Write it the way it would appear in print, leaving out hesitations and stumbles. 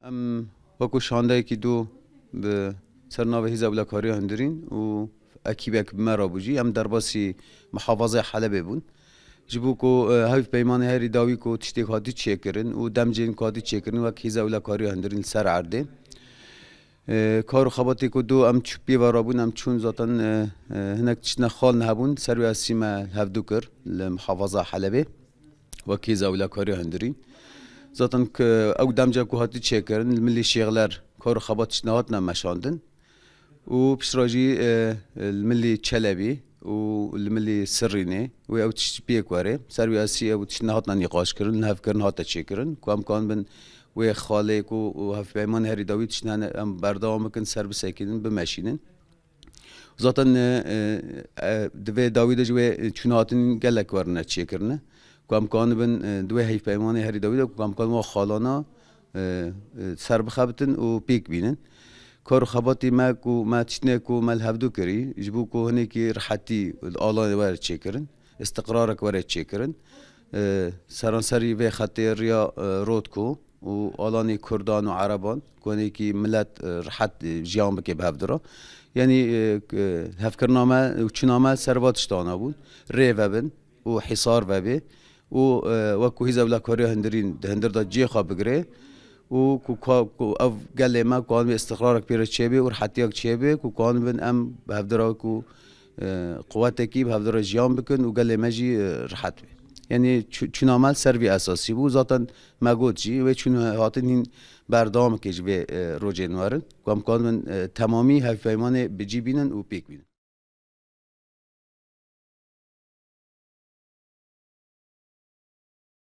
ام وکو شانده کی دو به سرناوه هیزا ولا کاری هندرین و اکیبک مرا بوجی ام در باسی محافظه حلب بون جبو کو هاف پیمان هری داوی کو تشتیک هاتی چیکرن و دمجین کادی چیکرن و هیزا ولا کاری هندرین سر عرده کارو خباتی کو دو ام چوبی ورابون ام چون زاتن هناك تشنا خال نهبون سروي السيما هفدو كر لمحافظة حلبة وكيزا ولا كاري هندرين زاتن او دمجا كو هاتي تشيكرن الملي شيغلر كارو خبات تشناهاتنا مشاندن و بشراجي الملي تشلبي و الملي سريني و او تشبيك واري سروي السي او تشناهاتنا نقاش كرن هف كرن هاتا تشيكرن كو ام كان بن و خالق و هف پیمان هری داوید تشنان ام بردام کن سر بسکینن بمشینن زاتن دوی داوید جوی چوناتن گلک ورنه چی کرنه کام کان بن دوی هف پیمان هری داوید کام کان ما خالانا سر بخابتن و پیک بینن کار خباتی ما کو ما تشنه کو مال هفدو کری جبو کو هنی کی راحتی الالان ور چی کرن استقرارک ور چی کرن سرانسری و خطر یا رود کو و آلانی کردان و عربان کنی که ملت راحت جیان بکه بهفدرا یعنی هفکرنامه و چنامه سرواتش دانا بود ریو بن و حصار ببی و وکو هیزا ولا کاری هندر دا جی خواب بگره و کو او گله ما کان استقرارک پیرش چیبه و راحتیک چیبه کو کان بن ام بهفدرا کو قوتکی بهفدرا جیان بکن و گله مجی راحت بی یعنی چون عمل سروی اساسی بود زاتن مگود جی و چون هاتن این بردام که جبه روزنوارن کام کان من تمامی هفیمان بجی بینن و پیک بینن